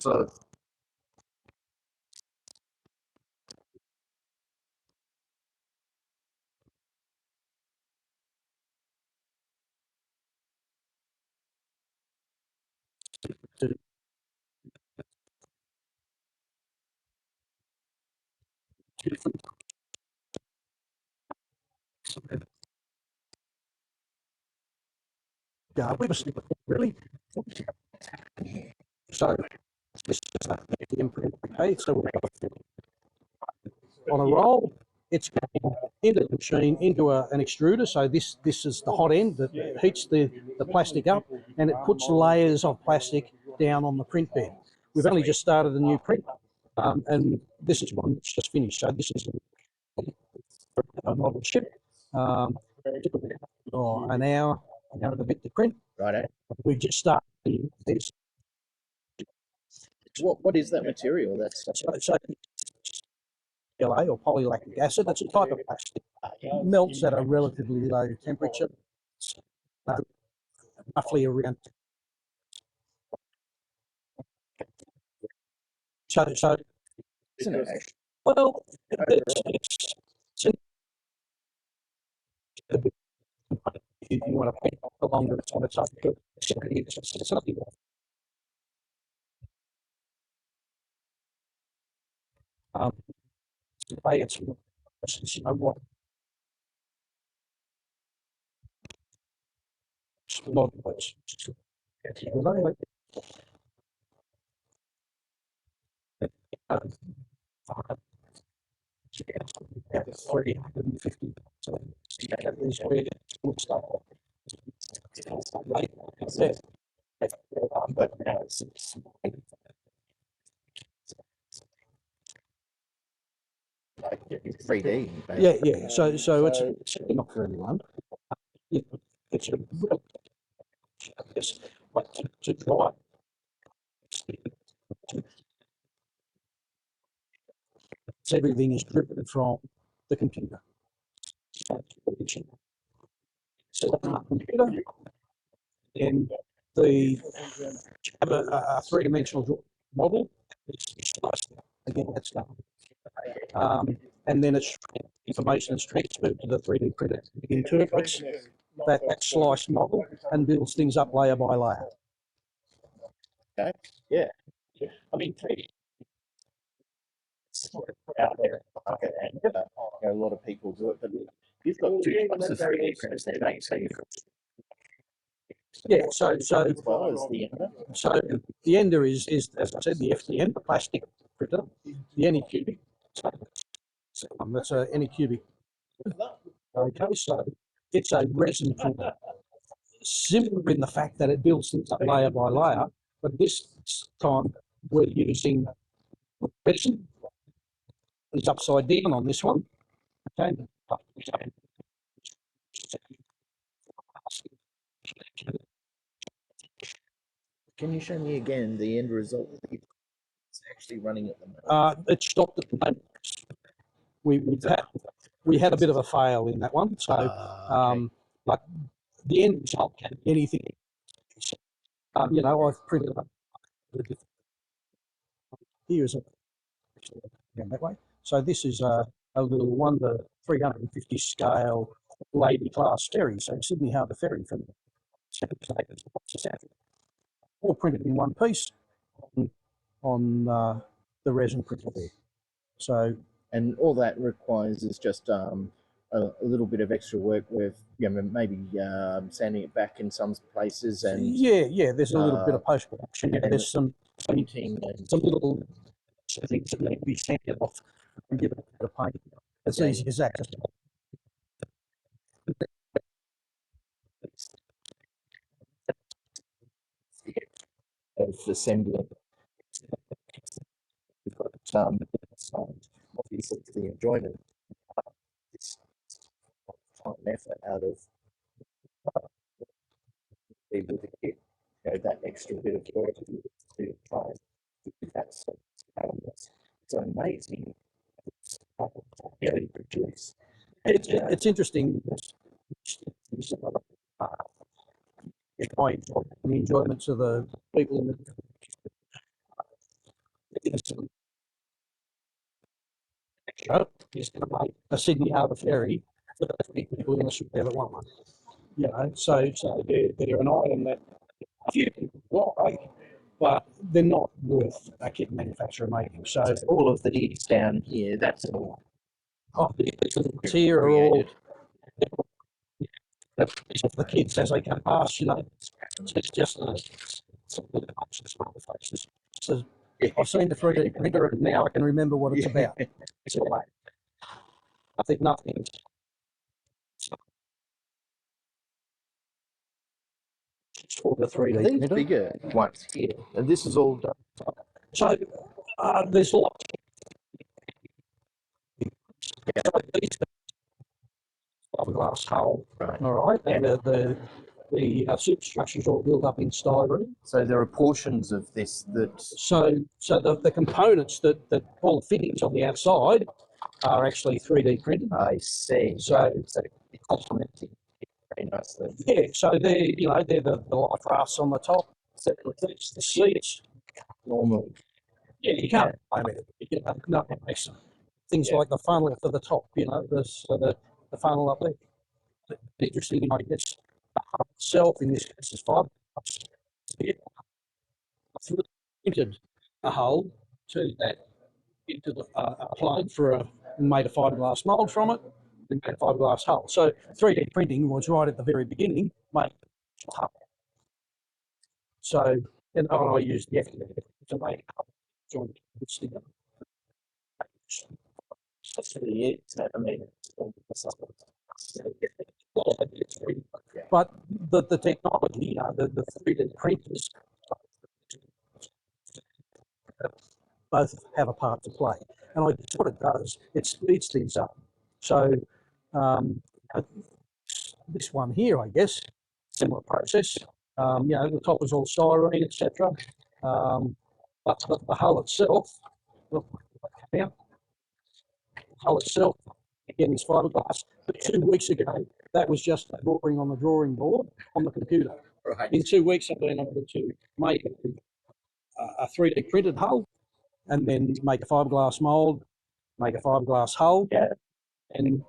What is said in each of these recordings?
So yeah, we was really. So this is the imprint. Okay, so we're on a roll. It's going into the machine, into an extruder. So this is the hot end that heats the plastic up, and it puts layers of plastic down on the print bed. We've only just started a new print, and this is one that's just finished. So this is a model ship. Or an hour and a bit to print. Right. We just started this. What is that material? That's So PLA or polylactic acid. That's a type of plastic. Melts at a relatively low temperature, roughly around. So isn't it? well, it's if you want to paint the longer it's on its side, it's nothing. It's you know what. It's a lot of ways. It's 350. So is where it's good stuff. But now it's 3D. yeah. So it's not for everyone. It's a real yes, but to draw everything is driven from the computer. So the computer, then the have a three-dimensional model. Again, that's done. And then it's information is transferred to the 3D printer. It interprets that sliced model and builds things up layer by layer. Okay. Yeah. I mean, 3D. It's out there. Okay. And a lot of people do it, but you've got two types of 3D printers there, don't you? So you've got yeah. So as well as the ender. So the ender is as I said, the FDM, the plastic printer, the Anycubic. So that's a Anycubic. Okay, so it's a resin printer. Similar in the fact that it builds things up layer by layer, but this time we're using resin. It's upside down on this one. Okay. Can you show me again the end result that it's actually running at the moment? It stopped at the moment. We had a bit of a fail in that one, so Okay. like the end result can be anything. You know, I've printed up here's a that way. So this is a little 1 to 350 scale lady class ferry. So Sydney Harbour ferry from Sept, all printed in one piece on the resin printer there. So and all that requires is just a little bit of extra work with maybe sanding it back in some places and yeah, there's a little bit of post production. Yeah, there's some painting and some little things that need to be sanded off and give it a bit of paint. It's easy as that. of assembling. We've got obviously the enjoyment. It's time and effort out of people to get that extra bit of work to try and do that. So it's amazing It's interesting. I enjoy the enjoyments of the people in the show. Is going to make a Sydney Harbour ferry for the people in the ship there that want one. You know, so they're an item that a few people like, but they're not worth a kit manufacturer making. So all of these down here, that's all it's here are all the kids as they come past. You know, it's just faces. So I've seen the 3D printer and now I can remember what it's about. It's all right. I think nothing. For the 3D these printer. bigger ones here, and this is all done. So there's lots. These fiberglass hull, Right. all right, and the superstructure is all built up in styrene. So there are portions of this that So the components that all the fittings on the outside are actually 3D printed. I see. So it's complementing very nicely. yeah, so they're the life rafts on the top. So the seats. Normally, Yeah, you can't. I mean, nothing makes things like the funnel for the top. You know, the funnel up there. Interesting, I guess. The hub itself in this case is fibre. Printed a hole to that into the a plug for made a fiberglass mould from it. Then made a fiberglass hull. So 3D printing was right at the very beginning, made a hull. So and I used the FDM to make a hull. Joined with sticker. I mean, but the technology, the 3D printers, both have a part to play. And what it does, it speeds things up. So this one here, I guess, similar process. The top is all styrene, etc. But the hull itself, look, now, hull itself, again, is fiberglass. But 2 weeks ago, that was just a drawing on the drawing board on the computer. right? In 2 weeks, I've been able to make a 3D printed hull and then make a fiberglass mould, make a fiberglass hull. Yeah. And,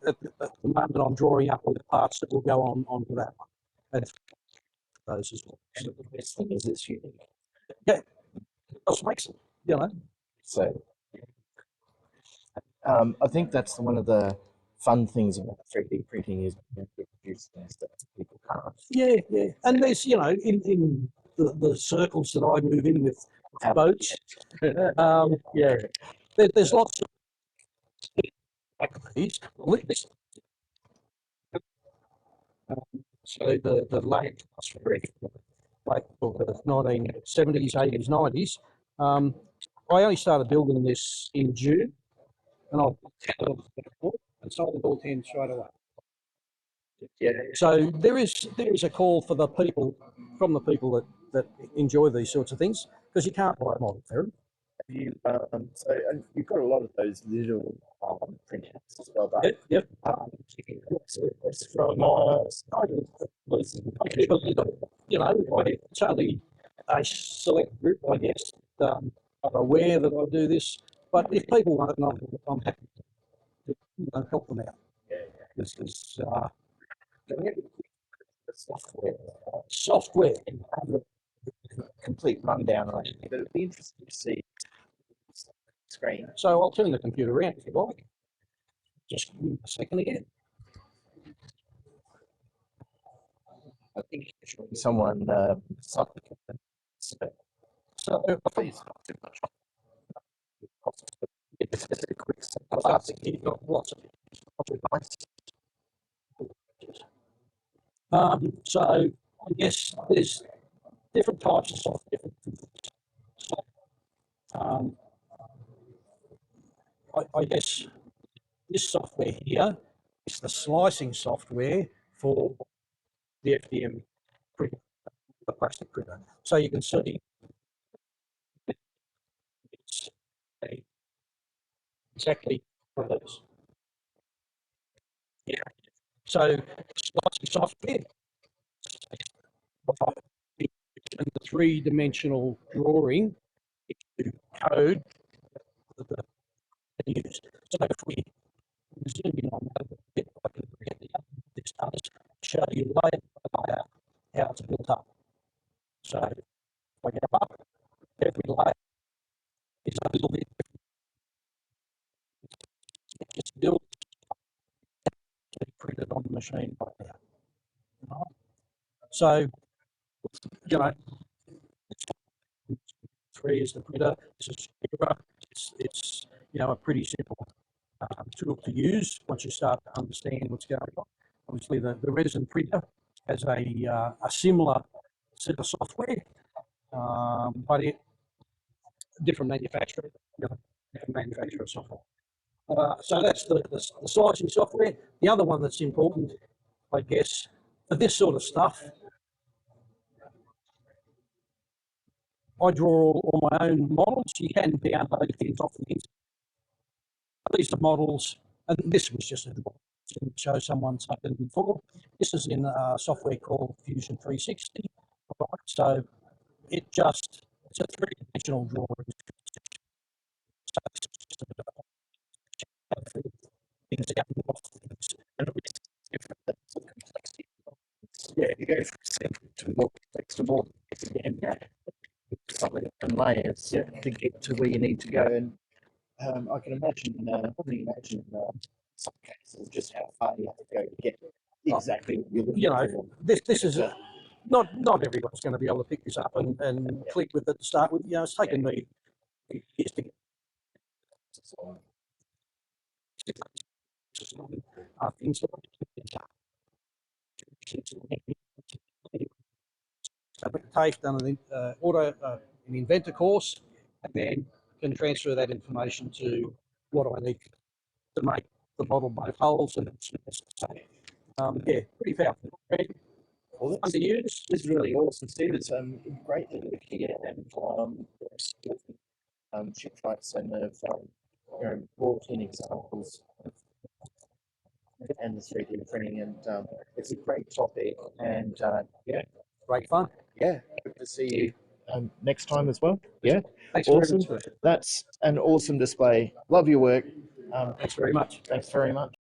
at the moment, I'm drawing up all the parts that will go onto that one. And those as well. And the best thing is it's unique. Yeah, that's makes it, So I think that's one of the fun things about 3D printing is you can produce things that people can't. Yeah. And there's, in the circles that I move in with boats, there's lots of activities. So the lake, like the 1970s, 80s, 90s. I only started building this in June, and I sold all 10 straight away. Yeah. So there is a call for the people, from the people that enjoy these sorts of things, because you can't buy a model ferry. And you've got a lot of those little printouts as well. But Yep. From it's only a select group, I guess, are aware that I do this. But if people want to know, I'm happy to help them out. This is software. complete rundown on it. But it'd be interesting to see screen. So I'll turn the computer around if you like. Just give me a second again. I think someone something. So Please not too much. it's a quick. I think you've got lots of Nice. So I guess there's different types of software. I guess this software here is the slicing software for the FDM printer, the plastic printer. So you can see it's exactly one of these. Yeah. So it's lots of software. And the three-dimensional drawing to code the used. So if we zoom in on that a bit, I can get the this does show you layer by layer how it's built up. So if I go up, every layer is a little bit just built to be printed on the machine right now. Right? So, you know, three is the printer, this is Shipwright. It's you know a pretty simple tool to use once you start to understand what's going on. Obviously, the resin printer has a similar set of software, but it different manufacturer, you know, different manufacturer of software. So that's the slicing software. The other one that's important, I guess, for this sort of stuff, I draw all my own models. You can download things off the internet. These are models, and this was just to show someone something before. This is in a software called Fusion 360. Right? So it's a three-dimensional drawing. So things out of things, and it's different levels of complexity. Yeah, you go from simple to more complex to more again. Yeah. Solid and layers to get to where you need to go. And I can probably imagine some cases just how far you have to go to get exactly what you're looking You know, for. this is not everyone's going to be able to pick this up and click with it to start with. You know, it's taken me years to get things like I took a TAFE, done an inventor course, and then can transfer that information to what I need to make the model both holes and yeah, pretty powerful. Well, Fun to use. this is really awesome, Steve. It's great that you're here and Shipwrights and have brought in examples and the 3D printing, and it's a great topic. And yeah, Great fun. yeah, hope to see you next time as well. Yeah, Thanks awesome. very much. That's an awesome display. Love your work. Thanks very much. Thanks very much.